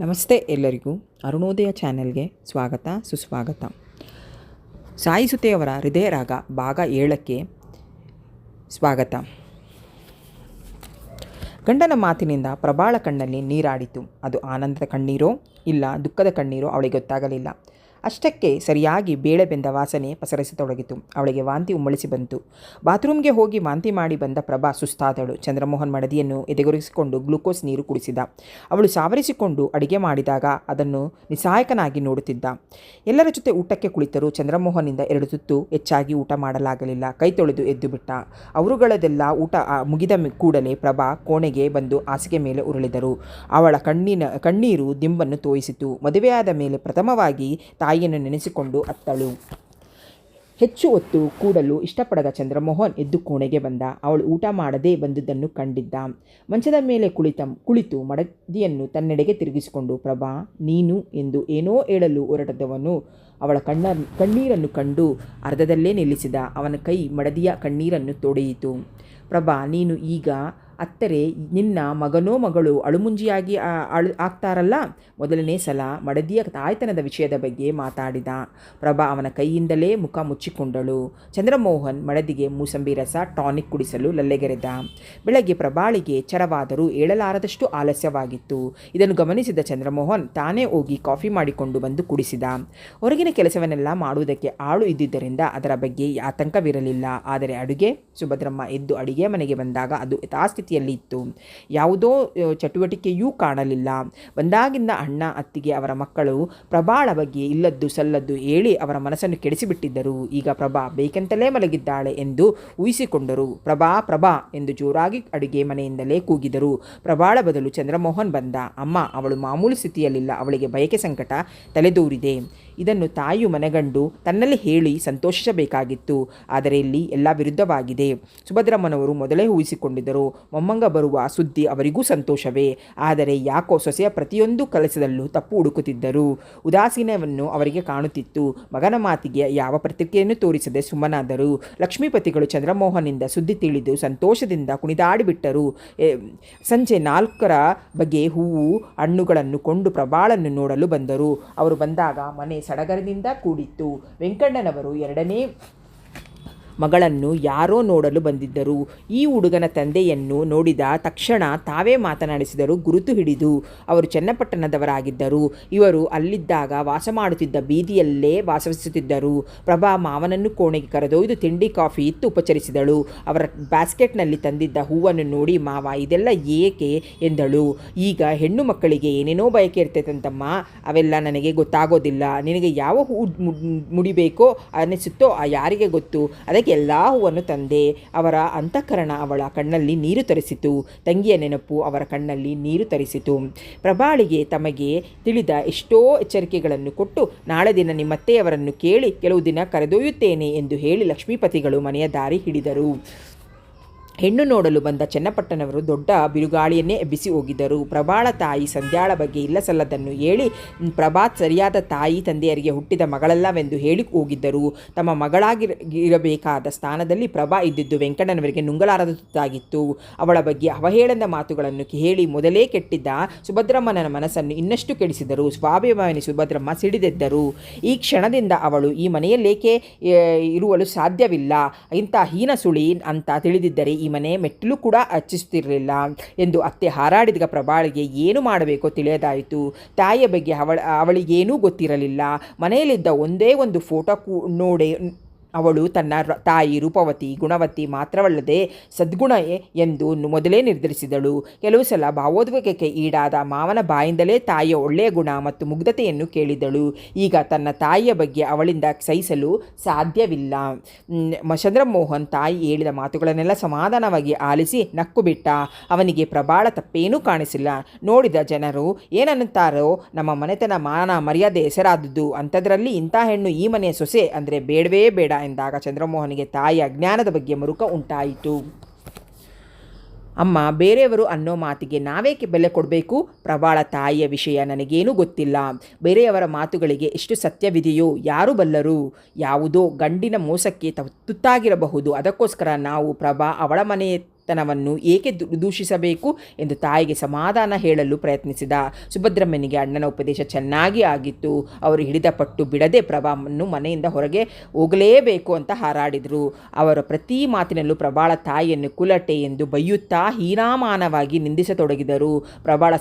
ನಮಸ್ತೆ ಎಲ್ಲರಿಗೂ ಅರುಣೋದಯ ಚಾನೆಲ್ಗೆ ಸ್ವಾಗತ ಸುಸ್ವಾಗತ. ಸಾಯಿಸುತೆಯವರ ಹೃದಯರಾಗ ಭಾಗ 7ಕ್ಕೆ ಸ್ವಾಗತ. ಗಂಡನ ಮಾತಿನಿಂದ ಪ್ರಭಾಳ ಕಣ್ಣಲ್ಲಿ ನೀರಾಡಿತು. ಅದು ಆನಂದದ ಕಣ್ಣೀರೋ ಇಲ್ಲ ದುಃಖದ ಕಣ್ಣೀರೋ ಅವಳಿಗೆ ಗೊತ್ತಾಗಲಿಲ್ಲ. ಅಷ್ಟಕ್ಕೆ ಸರಿಯಾಗಿ ಬೇಳೆ ಬೆಂದ ವಾಸನೆ ಪಸರಿಸತೊಡಗಿತು. ಅವಳಿಗೆ ವಾಂತಿ ಉಮ್ಮಳಿಸಿ ಬಂತು. ಬಾತ್ರೂಮ್ಗೆ ಹೋಗಿ ವಾಂತಿ ಮಾಡಿ ಬಂದ ಪ್ರಭಾ ಸುಸ್ತಾದಳು. ಚಂದ್ರಮೋಹನ್ ಮಡದಿಯನ್ನು ಎದೆಗೊರಿಸಿಕೊಂಡು ಗ್ಲೂಕೋಸ್ ನೀರು ಕುಡಿಸಿದ. ಅವಳು ಸಾವರಿಸಿಕೊಂಡು ಅಡಿಗೆ ಮಾಡಿದಾಗ ಅದನ್ನು ನಿಸ್ಸಹಾಯಕನಾಗಿ ನೋಡುತ್ತಿದ್ದ. ಎಲ್ಲರ ಜೊತೆ ಊಟಕ್ಕೆ ಕುಳಿತರು. ಚಂದ್ರಮೋಹನಿಂದ 2 ತುತ್ತು ಹೆಚ್ಚಾಗಿ ಊಟ ಮಾಡಲಾಗಲಿಲ್ಲ. ಕೈ ತೊಳೆದು ಎದ್ದು ಬಿಟ್ಟ. ಅವರುಗಳದೆಲ್ಲ ಊಟ ಮುಗಿದ ಕೂಡಲೇ ಪ್ರಭಾ ಕೋಣೆಗೆ ಬಂದು ಹಾಸಿಗೆ ಮೇಲೆ ಉರುಳಿದರು. ಅವಳ ಕಣ್ಣೀರು ದಿಂಬನ್ನು ತೋಯಿಸಿತು. ಮದುವೆಯಾದ ಮೇಲೆ ಪ್ರಥಮವಾಗಿ ತಾಯಿಯನ್ನು ನೆನೆಸಿಕೊಂಡು ಅತ್ತಳು. ಹೆಚ್ಚು ಹೊತ್ತು ಕೂಡಲು ಇಷ್ಟಪಡದ ಚಂದ್ರಮೋಹನ್ ಎದ್ದು ಕೋಣೆಗೆ ಬಂದ. ಅವಳು ಊಟ ಮಾಡದೇ ಬಂದುದನ್ನು ಕಂಡಿದ್ದ. ಮಂಚದ ಮೇಲೆ ಕುಳಿತು ಮಡದಿಯನ್ನು ತನ್ನೆಡೆಗೆ ತಿರುಗಿಸಿಕೊಂಡು, ಪ್ರಭಾ ನೀನು ಎಂದು ಏನೋ ಹೇಳಲು ಹೊರಟದವನು ಅವಳ ಕಣ್ಣೀರನ್ನು ಕಂಡು ಅರ್ಧದಲ್ಲೇ ನಿಲ್ಲಿಸಿದ. ಅವನ ಕೈ ಮಡದಿಯ ಕಣ್ಣೀರನ್ನು ತೊಡೆಯಿತು. ಪ್ರಭಾ ನೀನು ಈಗ ಅತ್ತರೆ ನಿನ್ನ ಮಗನೋ ಮಗಳು ಅಳುಮುಂಜಿಯಾಗಿ ಆಗ್ತಾರಲ್ಲ. ಮೊದಲನೇ ಸಲ ಮಡದಿಯ ತಾಯ್ತನದ ವಿಷಯದ ಬಗ್ಗೆ ಮಾತಾಡಿದ. ಪ್ರಭಾ ಅವನ ಕೈಯಿಂದಲೇ ಮುಖ ಮುಚ್ಚಿಕೊಂಡಳು. ಚಂದ್ರಮೋಹನ್ ಮಡದಿಗೆ ಮೂಸಂಬಿ ರಸ ಟಾನಿಕ್ ಕುಡಿಸಲು ಲಲ್ಲೆಗೆರೆದ. ಬೆಳಗ್ಗೆ ಪ್ರಭಾಳಿಗೆ ಎಚ್ಚರವಾದರೂ ಏಳಲಾರದಷ್ಟು ಆಲಸ್ಯವಾಗಿತ್ತು. ಇದನ್ನು ಗಮನಿಸಿದ ಚಂದ್ರಮೋಹನ್ ತಾನೇ ಹೋಗಿ ಕಾಫಿ ಮಾಡಿಕೊಂಡು ಬಂದು ಕುಡಿಸಿದ. ಹೊರಗಿನ ಕೆಲಸವನ್ನೆಲ್ಲ ಮಾಡುವುದಕ್ಕೆ ಆಳು ಇದ್ದಿದ್ದರಿಂದ ಅದರ ಬಗ್ಗೆ ಆತಂಕವಿರಲಿಲ್ಲ. ಆದರೆ ಅಡುಗೆ ಸುಭದ್ರಮ್ಮ ಎದ್ದು ಅಡುಗೆ ಮನೆಗೆ ಬಂದಾಗ ಅದು ಯಥಾಸ್ಥಿತಿಯಲ್ಲಿ ಇತ್ತು. ಯಾವುದೋ ಚಟುವಟಿಕೆಯೂ ಕಾಣಲಿಲ್ಲ. ಬಂದಾಗಿಂದ ಅಣ್ಣ ಅತ್ತಿಗೆ ಅವರ ಮಕ್ಕಳು ಪ್ರಭಾಳ ಬಗ್ಗೆ ಇಲ್ಲದ್ದು ಸಲ್ಲದ್ದು ಹೇಳಿ ಅವರ ಮನಸ್ಸನ್ನು ಕೆಡಿಸಿಬಿಟ್ಟಿದ್ದರು. ಈಗ ಪ್ರಭಾ ಬೇಕೆಂತಲೇ ಮಲಗಿದ್ದಾಳೆ ಎಂದು ಊಹಿಸಿಕೊಂಡರು. ಪ್ರಭಾ ಪ್ರಭಾ ಎಂದು ಜೋರಾಗಿ ಅಡುಗೆ ಮನೆಯಿಂದಲೇ ಕೂಗಿದರು. ಪ್ರಭಾಳ ಬದಲು ಚಂದ್ರಮೋಹನ್ ಬಂದ. ಅಮ್ಮ ಅವಳು ಮಾಮೂಲು ಸ್ಥಿತಿಯಲ್ಲಿಲ್ಲ. ಅವಳಿಗೆ ಬಯಕೆ ಸಂಕಟ ತಲೆದೂರಿದೆ. ಇದನ್ನು ತಾಯಿಯು ಮನೆಗಂಡು ತನ್ನಲ್ಲಿ ಹೇಳಿ ಸಂತೋಷಿಸಬೇಕಾಗಿತ್ತು. ಆದರೆ ಇಲ್ಲಿ ಎಲ್ಲ ವಿರುದ್ಧವಾಗಿದೆ. ಸುಭದ್ರಮ್ಮನವರು ಮೊದಲೇ ಊಹಿಸಿಕೊಂಡಿದ್ದರು. ಮೊಮ್ಮಂಗ ಬರುವ ಸುದ್ದಿ ಅವರಿಗೂ ಸಂತೋಷವೇ. ಆದರೆ ಯಾಕೋ ಸೊಸೆಯ ಪ್ರತಿಯೊಂದು ಕೆಲಸದಲ್ಲೂ ತಪ್ಪು ಹುಡುಕುತ್ತಿದ್ದರು. ಉದಾಸೀನವನ್ನು ಅವರಿಗೆ ಕಾಣುತ್ತಿತ್ತು. ಮಗನ ಮಾತಿಗೆ ಯಾವ ಪ್ರತಿಕ್ರಿಯೆಯನ್ನು ತೋರಿಸದೆ ಸುಮ್ಮನಾದರು. ಲಕ್ಷ್ಮೀಪತಿಗಳು ಚಂದ್ರಮೋಹನಿಂದ ಸುದ್ದಿ ತಿಳಿದು ಸಂತೋಷದಿಂದ ಕುಣಿದಾಡಿಬಿಟ್ಟರು. ಸಂಜೆ 4ರ ಬಗ್ಗೆ ಹೂವು ಹಣ್ಣುಗಳನ್ನು ಕೊಂಡು ಪ್ರಭಾಳನ್ನು ನೋಡಲು ಬಂದರು. ಅವರು ಬಂದಾಗ ಮನೆ ಸಡಗರದಿಂದ ಕೂಡಿತ್ತು. ವೆಂಕಣ್ಣನವರು 2ನೇ ಮಗಳನ್ನು ಯಾರೋ ನೋಡಲು ಬಂದಿದ್ದರು. ಈ ಹುಡುಗನ ತಂದೆಯನ್ನು ನೋಡಿದ ತಕ್ಷಣ ತಾವೇ ಮಾತನಾಡಿಸಿದರು. ಗುರುತು ಹಿಡಿದು ಅವರು ಚನ್ನಪಟ್ಟಣದವರಾಗಿದ್ದರು. ಇವರು ಅಲ್ಲಿದ್ದಾಗ ವಾಸ ಮಾಡುತ್ತಿದ್ದ ಬೀದಿಯಲ್ಲೇ ವಾಸಿಸುತ್ತಿದ್ದರು. ಪ್ರಭಾ ಮಾವನನ್ನು ಕೋಣೆಗೆ ಕರೆದೊಯ್ದು ತಿಂಡಿ ಕಾಫಿ ಇತ್ತು ಉಪಚರಿಸಿದಳು. ಅವರ ಬ್ಯಾಸ್ಕೆಟ್ನಲ್ಲಿ ತಂದಿದ್ದ ಹೂವನ್ನು ನೋಡಿ, ಮಾವ ಇದೆಲ್ಲ ಏಕೆ ಎಂದಳು. ಈಗ ಹೆಣ್ಣು ಮಕ್ಕಳಿಗೆ ಏನೇನೋ ಬಯಕೆ ಇರ್ತೈತಂತಮ್ಮ, ಅವೆಲ್ಲ ನನಗೆ ಗೊತ್ತಾಗೋದಿಲ್ಲ. ನಿನಗೆ ಯಾವ ಹೂ ಮುಡಿಬೇಕೋ ಅನ್ನಿಸುತ್ತೋ ಯಾರಿಗೆ ಗೊತ್ತು. ಅದಕ್ಕೆ ಎಲ್ಲ ಹೂವನ್ನು ತಂದೆ. ಅವರ ಅಂತಃಕರಣ ಅವಳ ಕಣ್ಣಲ್ಲಿ ನೀರು ತರಿಸಿತು. ತಂಗಿಯ ನೆನಪು ಅವರ ಕಣ್ಣಲ್ಲಿ ನೀರು ತರಿಸಿತು. ಪ್ರಭಾಳಿಗೆ ತಮಗೆ ತಿಳಿದ ಎಷ್ಟೋ ಎಚ್ಚರಿಕೆಗಳನ್ನು ಕೊಟ್ಟು, ನಾಳೆ ದಿನ ನಿಮ್ಮತ್ತೆಯವರನ್ನು ಕೇಳಿ ಕೆಲವು ದಿನ ಕರೆದೊಯ್ಯುತ್ತೇನೆ ಎಂದು ಹೇಳಿ ಲಕ್ಷ್ಮೀಪತಿಗಳು ಮನೆಯ ದಾರಿ ಹಿಡಿದರು. ಹೆಣ್ಣು ನೋಡಲು ಬಂದ ಚನ್ನಪಟ್ಟಣವರು ದೊಡ್ಡ ಬಿರುಗಾಳಿಯನ್ನೇ ಎಬ್ಬಿಸಿ ಹೋಗಿದ್ದರು. ಪ್ರಭಾಳ ತಾಯಿ ಸಂಧ್ಯಾಳ ಬಗ್ಗೆ ಇಲ್ಲಸಲ್ಲದನ್ನು ಹೇಳಿ ಪ್ರಭಾ ಸರಿಯಾದ ತಾಯಿ ತಂದೆಯರಿಗೆ ಹುಟ್ಟಿದ ಮಗಳಲ್ಲವೆಂದು ಹೇಳಿ ಹೋಗಿದ್ದರು. ತಮ್ಮ ಮಗಳಾಗಿರಬೇಕಾದ ಸ್ಥಾನದಲ್ಲಿ ಪ್ರಭಾ ಇದ್ದಿದ್ದು ವೆಂಕಣ್ಣನವರಿಗೆ ನುಂಗಲಾರದಾಗಿತ್ತು. ಅವಳ ಬಗ್ಗೆ ಅವಹೇಳನ ಮಾತುಗಳನ್ನು ಹೇಳಿ ಮೊದಲೇ ಕೆಟ್ಟಿದ್ದ ಸುಭದ್ರಮ್ಮನ ಮನಸ್ಸನ್ನು ಇನ್ನಷ್ಟು ಕೆಡಿಸಿದರು. ಸ್ವಾಭಿಮಾನಿ ಸುಭದ್ರಮ್ಮ ಸಿಡಿದೆದ್ದರು. ಈ ಕ್ಷಣದಿಂದ ಅವಳು ಈ ಮನೆಯಲ್ಲೇಕೆ ಇರುವಲು ಸಾಧ್ಯವಿಲ್ಲ. ಇಂಥ ಹೀನ ಸುಳಿ ಅಂತ ತಿಳಿದಿದ್ದರೆ ಈ ಮನೆ ಮೆಟ್ಟಿಲು ಕೂಡ ಹಚ್ಚಿಸುತ್ತಿರಲಿಲ್ಲ ಎಂದು ಅತ್ತೆ ಹಾರಾಡಿದ ಪ್ರಭಾಳಿಗೆ ಏನು ಮಾಡಬೇಕೋ ತಿಳಿಯದಾಯಿತು. ತಾಯಿಯ ಬಗ್ಗೆ ಅವಳಿಗೇನೂ ಗೊತ್ತಿರಲಿಲ್ಲ. ಮನೆಯಲ್ಲಿದ್ದ ಒಂದೇ ಒಂದು ಫೋಟೋ ನೋಡಿ ಅವಳು ತನ್ನ ತಾಯಿ ರೂಪವತಿ ಗುಣವತಿ ಮಾತ್ರವಲ್ಲದೆ ಸದ್ಗುಣ ಎಂದು ಮೊದಲೇ ನಿರ್ಧರಿಸಿದಳು. ಕೆಲವು ಸಲ ಭಾವೋದ್ವೇಗಕ್ಕೆ ಈಡಾದ ಮಾವನ ಬಾಯಿಂದಲೇ ತಾಯಿಯ ಒಳ್ಳೆಯ ಗುಣ ಮತ್ತು ಮುಗ್ಧತೆಯನ್ನು ಕೇಳಿದಳು. ಈಗ ತನ್ನ ತಾಯಿಯ ಬಗ್ಗೆ ಅವಳಿಂದ ಸಹಿಸಲು ಸಾಧ್ಯವಿಲ್ಲ. ಚಂದ್ರಮೋಹನ್ ತಾಯಿ ಹೇಳಿದ ಮಾತುಗಳನ್ನೆಲ್ಲ ಸಮಾಧಾನವಾಗಿ ಆಲಿಸಿ ನಕ್ಕು ಬಿಟ್ಟ. ಅವನಿಗೆ ಪ್ರಭಾಳ ತಪ್ಪೇನೂ ಕಾಣಿಸಿಲ್ಲ. ನೋಡಿದ ಜನರು ಏನನ್ನುತ್ತಾರೋ, ನಮ್ಮ ಮನೆತನ ಮಾನ ಮರ್ಯಾದೆ ಹೆಸರಾದದ್ದು, ಅಂಥದ್ರಲ್ಲಿ ಇಂಥ ಹೆಣ್ಣು ಈ ಮನೆಯ ಸೊಸೆ ಅಂದರೆ ಬೇಡವೇ ಬೇಡ ಎಂದಾಗ ಚಂದ್ರಮೋಹನಿಗೆ ತಾಯಿಯ ಅಜ್ಞಾನದ ಬಗ್ಗೆ ಮರುಕ ಉಂಟಾಯಿತು. ಅಮ್ಮ ಬೇರೆಯವರು ಅನ್ನೋ ಮಾತಿಗೆ ನಾವೇಕೆ ಬೆಲೆ ಕೊಡಬೇಕು? ಪ್ರಭಾಳ ತಾಯಿಯ ವಿಷಯ ನನಗೇನೂ ಗೊತ್ತಿಲ್ಲ. ಬೇರೆಯವರ ಮಾತುಗಳಿಗೆ ಎಷ್ಟು ಸತ್ಯವಿದೆಯೋ ಯಾರು ಬಲ್ಲರು? ಯಾವುದೋ ಗಂಡಿನ ಮೋಸಕ್ಕೆ ತುತ್ತಾಗಿರಬಹುದು. ಅದಕ್ಕೋಸ್ಕರ ನಾವು ಪ್ರಭಾ ಅವಳ ಮನೆ ಮನೆತನವನ್ನು ಏಕೆ ದೂಷಿಸಬೇಕು ಎಂದು ತಾಯಿಗೆ ಸಮಾಧಾನ ಹೇಳಲು ಪ್ರಯತ್ನಿಸಿದ. ಸುಭದ್ರಮ್ಮನಿಗೆ ಅಣ್ಣನ ಉಪದೇಶ ಚೆನ್ನಾಗಿ ಆಗಿತ್ತು. ಅವರು ಹಿಡಿದ ಪಟ್ಟು ಬಿಡದೆ ಪ್ರಭಾವನ್ನು ಮನೆಯಿಂದ ಹೊರಗೆ ಹೋಗಲೇಬೇಕು ಅಂತ ಹಾರಾಡಿದರು. ಅವರ ಪ್ರತಿ ಮಾತಿನಲ್ಲೂ ಪ್ರಭಾಳ ತಾಯಿಯನ್ನು ಕುಲಟೆ ಎಂದು ಬೈಯುತ್ತಾ ಹೀನಾಮಾನವಾಗಿ ನಿಂದಿಸತೊಡಗಿದರು. ಪ್ರಭಾಳ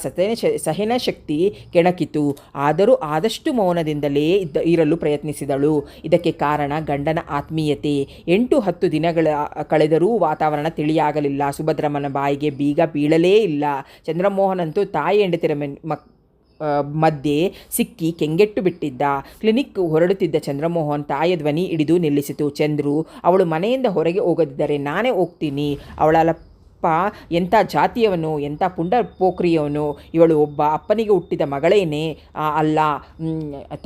ಸಹನ ಶಕ್ತಿ ಕೆಣಕಿತು. ಆದರೂ ಆದಷ್ಟು ಮೌನದಿಂದಲೇ ಇರಲು ಪ್ರಯತ್ನಿಸಿದಳು. ಇದಕ್ಕೆ ಕಾರಣ ಗಂಡನ ಆತ್ಮೀಯತೆ. 8-10 ದಿನಗಳ ಕಳೆದರೂ ವಾತಾವರಣ ತಿಳಿಯಾಗಲಿಲ್ಲ. ಸುಭದ್ರಮ್ಮನ ಬಾಯಿಗೆ ಬೀಗ ಬೀಳಲೇ ಇಲ್ಲ. ಚಂದ್ರಮೋಹನಂತೂ ತಾಯಿ ಹೆಂಡತಿರ ಮಧ್ಯೆ ಸಿಕ್ಕಿ ಕೆಂಗೆಟ್ಟು ಬಿಟ್ಟಿದ್ದ. ಕ್ಲಿನಿಕ್ ಹೊರಡುತ್ತಿದ್ದ ಚಂದ್ರಮೋಹನ್ ತಾಯಿಯ ಧ್ವನಿ ಹಿಡಿದು ನಿಲ್ಲಿಸಿತು. ಚಂದ್ರು, ಅವಳು ಮನೆಯಿಂದ ಹೊರಗೆ ಹೋಗದಿದ್ದರೆ ನಾನೇ ಹೋಗ್ತೀನಿ. ಅವಳ ಎಂಥ ಜಾತಿಯವನು, ಎಂಥ ಪುಂಡ ಪೋಖ್ರಿಯವನು. ಇವಳು ಒಬ್ಬ ಅಪ್ಪನಿಗೆ ಹುಟ್ಟಿದ ಮಗಳೇನೇ ಅಲ್ಲ.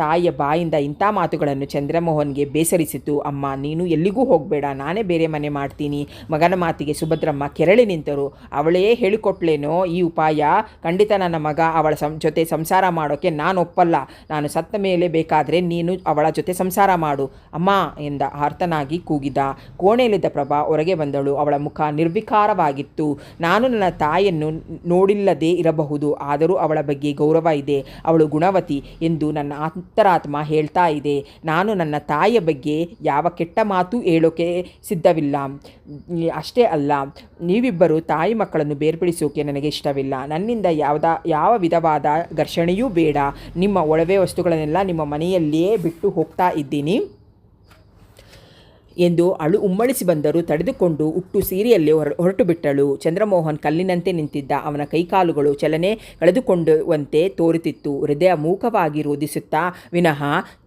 ತಾಯಿಯ ಬಾಯಿಂದ ಇಂಥ ಮಾತುಗಳನ್ನು ಚಂದ್ರಮೋಹನ್ಗೆ ಬೇಸರಿಸಿತು. ಅಮ್ಮ, ನೀನು ಎಲ್ಲಿಗೂ ಹೋಗಬೇಡ, ನಾನೇ ಬೇರೆ ಮನೆ ಮಾಡ್ತೀನಿ. ಮಗನ ಮಾತಿಗೆ ಸುಭದ್ರಮ್ಮ ಕೆರಳಿ ನಿಂತರು. ಅವಳೇ ಹೇಳಿಕೊಟ್ಲೇನೋ ಈ ಉಪಾಯ? ಖಂಡಿತ ನನ್ನ ಮಗ ಅವಳ ಜೊತೆ ಸಂಸಾರ ಮಾಡೋಕ್ಕೆ ನಾನು ಒಪ್ಪಲ್ಲ. ನಾನು ಸತ್ತ ಮೇಲೆ ಬೇಕಾದರೆ ನೀನು ಅವಳ ಜೊತೆ ಸಂಸಾರ ಮಾಡು ಅಮ್ಮ ಎಂದ ಆರ್ತನಾಗಿ ಕೂಗಿದ. ಕೋಣೆಯಲ್ಲಿದ್ದ ಪ್ರಭಾ ಹೊರಗೆ ಬಂದಳು. ಅವಳ ಮುಖ ನಿರ್ವಿಕಾರವಾಗಿ ನಾನು ನನ್ನ ತಾಯಿಯನ್ನು ನೋಡಿಲ್ಲದೆ ಇರಬಹುದು, ಆದರೂ ಅವಳ ಬಗ್ಗೆ ಗೌರವ ಇದೆ. ಅವಳು ಗುಣವತಿ ಎಂದು ನನ್ನ ಅಂತರಾತ್ಮ ಹೇಳ್ತಾ ಇದೆ. ನಾನು ನನ್ನ ತಾಯಿಯ ಬಗ್ಗೆ ಯಾವ ಕೆಟ್ಟ ಮಾತು ಹೇಳೋಕೆ ಸಿದ್ಧವಿಲ್ಲ. ಅಷ್ಟೇ ಅಲ್ಲ, ನೀವಿಬ್ಬರು ತಾಯಿ ಮಕ್ಕಳನ್ನು ಬೇರ್ಪಡಿಸೋಕೆ ನನಗೆ ಇಷ್ಟವಿಲ್ಲ. ನನ್ನಿಂದ ಯಾವ ವಿಧವಾದ ಘರ್ಷಣೆಯೂ ಬೇಡ. ನಿಮ್ಮ ಒಳವೆ ವಸ್ತುಗಳನ್ನೆಲ್ಲ ನಿಮ್ಮ ಮನೆಯಲ್ಲಿಯೇ ಬಿಟ್ಟು ಹೋಗ್ತಾ ಇದ್ದೀನಿ ಎಂದು ಉಮ್ಮಳಿಸಿ ಬಂದರೂ ತಡೆದುಕೊಂಡು ಉಟ್ಟು ಸೀರೆಯಲ್ಲಿ ಹೊರಟು ಬಿಟ್ಟಳು. ಚಂದ್ರಮೋಹನ್ ಕಲ್ಲಿನಂತೆ ನಿಂತಿದ್ದ. ಅವನ ಕೈಕಾಲುಗಳು ಚಲನೆ ಕಳೆದುಕೊಂಡುವಂತೆ ತೋರುತ್ತಿತ್ತು. ಹೃದಯ ಮೂಕವಾಗಿ ರೋಧಿಸುತ್ತಾ ವಿನಃ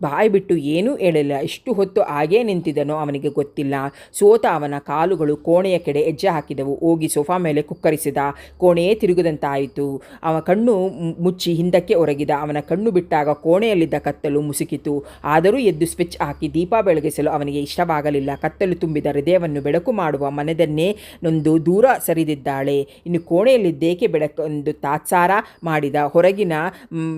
ಬಾಯಿ ಬಿಟ್ಟು ಏನೂ ಹೇಳಲಿಲ್ಲ. ಇಷ್ಟು ಹೊತ್ತು ಹಾಗೇ ನಿಂತಿದ್ದನೋ ಅವನಿಗೆ ಗೊತ್ತಿಲ್ಲ. ಸೋತ ಅವನ ಕಾಲುಗಳು ಕೋಣೆಯ ಕಡೆ ಹೆಜ್ಜೆ ಹಾಕಿದವು. ಹೋಗಿ ಸೋಫಾ ಮೇಲೆ ಕುಕ್ಕರಿಸಿದ. ಕೋಣೆಯೇ ತಿರುಗದಂತಾಯಿತು. ಅವನ ಕಣ್ಣು ಮುಚ್ಚಿ ಹಿಂದಕ್ಕೆ ಒರಗಿದ. ಅವನ ಕಣ್ಣು ಬಿಟ್ಟಾಗ ಕೋಣೆಯಲ್ಲಿದ್ದ ಕತ್ತಲು ಮುಸುಕಿತು. ಆದರೂ ಎದ್ದು ಸ್ವಿಚ್ ಹಾಕಿ ದೀಪ ಬೆಳಗಿಸಲು ಅವನಿಗೆ ಇಷ್ಟವಾಗಲಿಲ್ಲ. ಕತ್ತಲು ತುಂಬಿದ ಹೃದಯವನ್ನು ಬೆಳಕು ಮಾಡುವ ಮನದನ್ನೇ ನೊಂದು ದೂರ ಸರಿದಿದ್ದಾಳೆ. ಇನ್ನು ಕೋಣೆಯಲ್ಲಿದ್ದೇಕೆ ಬೆಳಕೆಂದು ತಾತ್ಸಾರ ಮಾಡಿದ. ಹೊರಗಿನ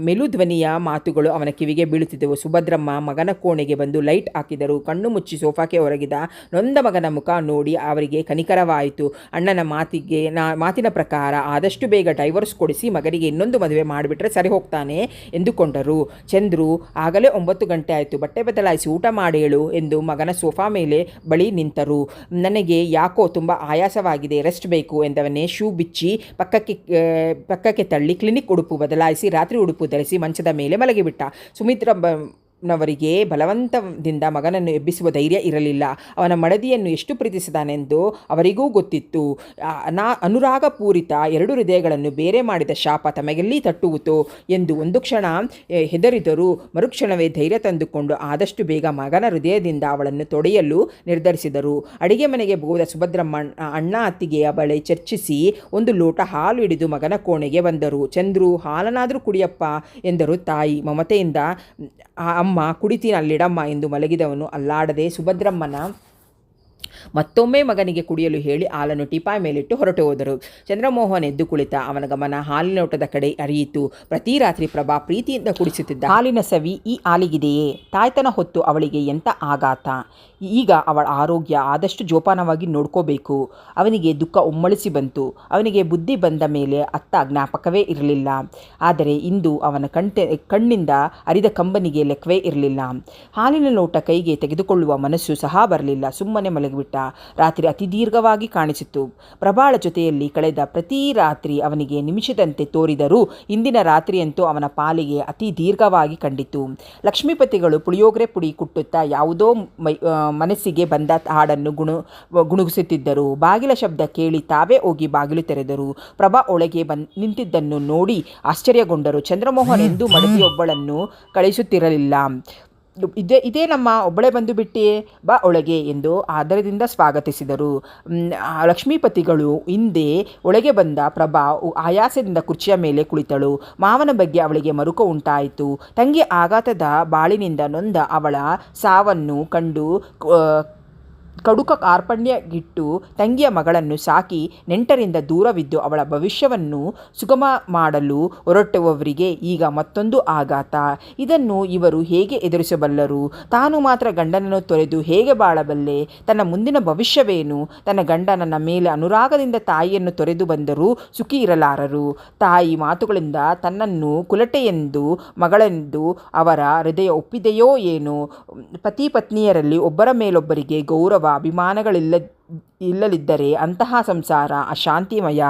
ಮೆಲುಧ್ವನಿಯ ಮಾತುಗಳು ಅವನ ಕಿವಿಗೆ ಬೀಳುತ್ತಿದ್ದವು. ಸುಭದ್ರಮ್ಮ ಮಗನ ಕೋಣೆಗೆ ಬಂದು ಲೈಟ್ ಹಾಕಿದರು. ಕಣ್ಣು ಮುಚ್ಚಿ ಸೋಫಾಕ್ಕೆ ಹೊರಗಿದ ನೊಂದ ಮಗನ ಮುಖ ನೋಡಿ ಅವರಿಗೆ ಕನಿಕರವಾಯಿತು. ಅಣ್ಣನ ಮಾತಿನ ಪ್ರಕಾರ ಆದಷ್ಟು ಬೇಗ ಡೈವರ್ಸ್ ಕೊಡಿಸಿ ಮಗನಿಗೆ ಇನ್ನೊಂದು ಮದುವೆ ಮಾಡಿಬಿಟ್ರೆ ಸರಿ ಹೋಗ್ತಾನೆ ಎಂದುಕೊಂಡರು. ಚಂದ್ರು, ಆಗಲೇ 9 ಗಂಟೆ ಆಯಿತು, ಬಟ್ಟೆ ಬದಲಾಯಿಸಿ ಊಟ ಮಾಡೇಳು ಎಂದು ಮಗನ ಸೋಫಾ ಮೇಲೆ ಬಳಿ ನಿಂತರು. ನನಗೆ ಯಾಕೋ ತುಂಬ ಆಯಾಸವಾಗಿದೆ, ರೆಸ್ಟ್ ಬೇಕು ಎಂದವನೇ ಶೂ ಬಿಚ್ಚಿ ಪಕ್ಕಕ್ಕೆ ತಳ್ಳಿ ಕ್ಲಿನಿಕ್ ಉಡುಪು ಬದಲಾಯಿಸಿ ರಾತ್ರಿ ಉಡುಪು ಧರಿಸಿ ಮಂಚದ ಮೇಲೆ ಮಲಗಿಬಿಟ್ಟ. ಸುಮಿತ್ರನವರಿಗೆ ಬಲವಂತದಿಂದ ಮಗನನ್ನು ಎಬ್ಬಿಸುವ ಧೈರ್ಯ ಇರಲಿಲ್ಲ. ಅವನ ಮಡದಿಯನ್ನು ಎಷ್ಟು ಪ್ರೀತಿಸಿದಾನೆಂದು ಅವರಿಗೂ ಗೊತ್ತಿತ್ತು. ಅನುರಾಗಪೂರಿತ 2 ಹೃದಯಗಳನ್ನು ಬೇರೆ ಮಾಡಿದ ಶಾಪ ತಮಗೆಲ್ಲಿ ತಟ್ಟುವುತೋ ಎಂದು ಒಂದು ಕ್ಷಣ ಹೆದರಿದರೂ ಮರುಕ್ಷಣವೇ ಧೈರ್ಯ ತಂದುಕೊಂಡು ಆದಷ್ಟು ಬೇಗ ಮಗನ ಹೃದಯದಿಂದ ಅವಳನ್ನು ತೊಡೆಯಲು ನಿರ್ಧರಿಸಿದರು. ಅಡಿಗೆ ಮನೆಗೆ ಹೋದ ಸುಭದ್ರಮ್ಮ ಅಣ್ಣ ಅತ್ತಿಗೆಯ ಬಳಿ ಚರ್ಚಿಸಿ 1 ಲೋಟ ಹಾಲು ಹಿಡಿದು ಮಗನ ಕೋಣೆಗೆ ಬಂದರು. ಚಂದ್ರು, ಹಾಲನಾದರೂ ಕುಡಿಯಪ್ಪ ಎಂದರು ತಾಯಿ ಮಮತೆಯಿಂದ. ಅಮ್ಮ, ಕುಡಿತೀನಿ, ಅಲ್ಲಿಡಮ್ಮ ಎಂದು ಮಲಗಿದವನು ಅಲ್ಲಾಡದೆ ಸುಭದ್ರಮ್ಮನ ಮತ್ತೊಮ್ಮೆ ಮಗನಿಗೆ ಕುಡಿಯಲು ಹೇಳಿ ಹಾಲನ್ನು ಟಿಪಾಯ್ ಮೇಲಿಟ್ಟು ಹೊರಟು ಹೋದರು. ಚಂದ್ರಮೋಹನ್ ಎದ್ದು ಕುಳಿತ. ಅವನ ಗಮನ ಹಾಲಿನ ಊಟದ ಕಡೆ ಹರಿಯಿತು. ಪ್ರತಿ ರಾತ್ರಿ ಪ್ರಭಾ ಪ್ರೀತಿಯಿಂದ ಕುಡಿಸುತ್ತಿದ್ದ ಹಾಲಿನ ಸವಿ ಈ ಹಾಲಿಗಿದೆಯೇ? ತಾಯ್ತನ ಹೊತ್ತು ಅವಳಿಗೆ ಎಂಥ ಆಘಾತ. ಈಗ ಅವಳ ಆರೋಗ್ಯ ಆದಷ್ಟು ಜೋಪಾನವಾಗಿ ನೋಡ್ಕೋಬೇಕು. ಅವನಿಗೆ ದುಃಖ ಉಮ್ಮಳಿಸಿ ಬಂತು. ಅವನಿಗೆ ಬುದ್ಧಿ ಬಂದ ಮೇಲೆ ಅತ್ತ ಜ್ಞಾಪಕವೇ ಇರಲಿಲ್ಲ. ಆದರೆ ಇಂದು ಅವನ ಕಣ್ಣಿಂದ ಹರಿದ ಕಂಬನಿಗೆ ಲೆಕ್ಕವೇ ಇರಲಿಲ್ಲ. ಹಾಲಿನ ಲೋಟ ಕೈಗೆ ತೆಗೆದುಕೊಳ್ಳುವ ಮನಸ್ಸು ಸಹ ಬರಲಿಲ್ಲ. ಸುಮ್ಮನೆ ಮಲಗಿಬಿಟ್ಟ. ರಾತ್ರಿ ಅತಿ ದೀರ್ಘವಾಗಿ ಕಾಣಿಸಿತು. ಪ್ರಭಾಳ ಜೊತೆಯಲ್ಲಿ ಕಳೆದ ಪ್ರತಿ ರಾತ್ರಿ ಅವನಿಗೆ ನಿಮಿಷದಂತೆ ತೋರಿದರೂ ಇಂದಿನ ರಾತ್ರಿಯಂತೂ ಅವನ ಪಾಲಿಗೆ ಅತಿ ದೀರ್ಘವಾಗಿ ಕಂಡಿತು. ಲಕ್ಷ್ಮೀಪತಿಗಳು ಪುಳಿಯೋಗರೆ ಪುಡಿ ಕುಟ್ಟುತ್ತಾ ಯಾವುದೋ ಮನಸ್ಸಿಗೆ ಬಂದ ಹಾಡನ್ನು ಗುಣಗುಸುತ್ತಿದ್ದರು. ಬಾಗಿಲ ಶಬ್ದ ಕೇಳಿ ತಾವೇ ಹೋಗಿ ಬಾಗಿಲು ತೆರೆದರು. ಪ್ರಭಾ ಒಳಗೆ ನಿಂತಿದ್ದನ್ನು ನೋಡಿ ಆಶ್ಚರ್ಯಗೊಂಡರು. ಚಂದ್ರಮೋಹನ್ ಎಂದೂ ಮಡದಿಯೊಬ್ಬಳನ್ನು ಕಳಿಸುತ್ತಿರಲಿಲ್ಲ. ಇದೇ ನಮ್ಮ ಒಬ್ಬಳೇ ಬಂದು ಬಿಟ್ಟೆ, ಬಾ ಒಳಗೆ ಎಂದು ಆದರದಿಂದ ಸ್ವಾಗತಿಸಿದರು. ಲಕ್ಷ್ಮೀಪತಿಗಳು ಹಿಂದೆ ಒಳಗೆ ಬಂದ ಪ್ರಭಾ ಆಯಾಸದಿಂದ ಕುರ್ಚಿಯ ಮೇಲೆ ಕುಳಿತಳು. ಮಾವನ ಬಗ್ಗೆ ಅವಳಿಗೆ ಮರುಕ ಉಂಟಾಯಿತು. ತಂಗಿ ಆಘಾತದ ಬಾಳಿನಿಂದ ನೊಂದ ಅವಳ ಸಾವನ್ನು ಕಂಡು ಕಡುಕ ಕಾರ್ಪಣ್ಯಗಿಟ್ಟು ತಂಗಿಯ ಮಗಳನ್ನು ಸಾಕಿ ನೆಂಟರಿಂದ ದೂರವಿದ್ದು ಅವಳ ಭವಿಷ್ಯವನ್ನು ಸುಗಮ ಮಾಡಲು ಹೊರಟುವವರಿಗೆ ಈಗ ಮತ್ತೊಂದು ಆಘಾತ. ಇದನ್ನು ಇವರು ಹೇಗೆ ಎದುರಿಸಬಲ್ಲರು? ತಾನು ಮಾತ್ರ ಗಂಡನನ್ನು ತೊರೆದು ಹೇಗೆ ಬಾಳಬಲ್ಲೆ? ತನ್ನ ಮುಂದಿನ ಭವಿಷ್ಯವೇನು? ತನ್ನ ಗಂಡನನ್ನ ಮೇಲೆ ಅನುರಾಗದಿಂದ ತಾಯಿಯನ್ನು ತೊರೆದು ಬಂದರೂ ಸುಖಿ ಇರಲಾರರು. ತಾಯಿ ಮಾತುಗಳಿಂದ ತನ್ನನ್ನು ಕುಲಟೆಯೆಂದು ಮಗಳೆಂದು ಅವರ ಹೃದಯ ಒಪ್ಪಿದೆಯೋ ಏನೋ? ಪತಿ ಪತ್ನಿಯರಲ್ಲಿ ಒಬ್ಬರ ಮೇಲೊಬ್ಬರಿಗೆ ಗೌರವ ಇಲ್ಲದಿದ್ದರೆ ಅಂತಹ ಸಂಸಾರ ಅಶಾಂತಿಮಯ.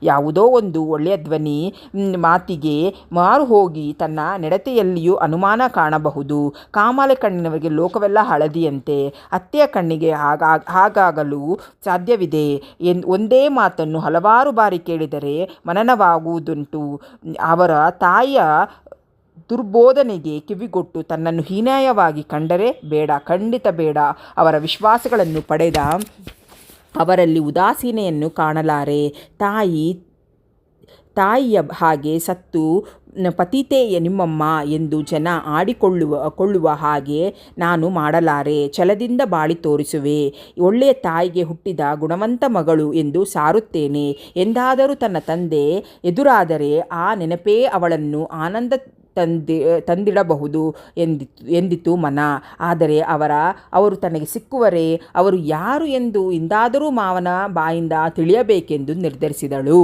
ಯಾವುದೋ ಒಂದು ಒಳ್ಳೆಯ ಧ್ವನಿ ಮಾತಿಗೆ ಮಾರು ಹೋಗಿ ತನ್ನ ನಡತೆಯಲ್ಲಿಯೂ ಅನುಮಾನ ಕಾಣಬಹುದು. ಕಾಮಾಲೆ ಕಣ್ಣಿನವರಿಗೆ ಲೋಕವೆಲ್ಲ ಹಳದಿಯಂತೆ. ಅತ್ತೆಯ ಕಣ್ಣಿಗೆ ಹಾಗಾಗಲು ಸಾಧ್ಯವಿದೆ. ಒಂದೇ ಮಾತನ್ನು ಹಲವಾರು ಬಾರಿ ಕೇಳಿದರೆ ಮನನವಾಗುವುದುಂಟು. ಅವರ ತಾಯಿಯ ದುರ್ಬೋಧನೆಗೆ ಕಿವಿಗೊಟ್ಟು ತನ್ನನ್ನು ಹೀನಾಯವಾಗಿ ಕಂಡರೆ ಬೇಡ, ಖಂಡಿತ ಬೇಡ. ಅವರ ವಿಶ್ವಾಸಗಳನ್ನು ಪಡೆದ ಅವರಲ್ಲಿ ಉದಾಸೀನೆಯನ್ನು ಕಾಣಲಾರೆ. ತಾಯಿಯ ಹಾಗೆ ಸತ್ತು ಪತಿತೆ ನಿಮ್ಮಮ್ಮ ಎಂದು ಜನ ಕೊಳ್ಳುವ ಹಾಗೆ ನಾನು ಮಾಡಲಾರೆ. ಛಲದಿಂದ ಬಾಳಿ ತೋರಿಸುವೆ. ಒಳ್ಳೆಯ ತಾಯಿಗೆ ಹುಟ್ಟಿದ ಗುಣವಂತ ಮಗಳು ಎಂದು ಸಾರುತ್ತೇನೆ ಎಂದಾದರೂ ತನ್ನ ತಂದೆ ಎದುರಾದರೆ ಆ ನೆನಪೇ ಅವಳನ್ನು ಆನಂದ ತಂದಿಡಬಹುದು ಎಂದಿತು ಮನ. ಆದರೆ ಅವರು ತನಗೆ ಸಿಕ್ಕುವರೇ? ಅವರು ಯಾರು ಎಂದು ಇಂದಾದರೂ ಮಾವನ ಬಾಯಿಂದ ತಿಳಿಯಬೇಕೆಂದು ನಿರ್ಧರಿಸಿದಳು.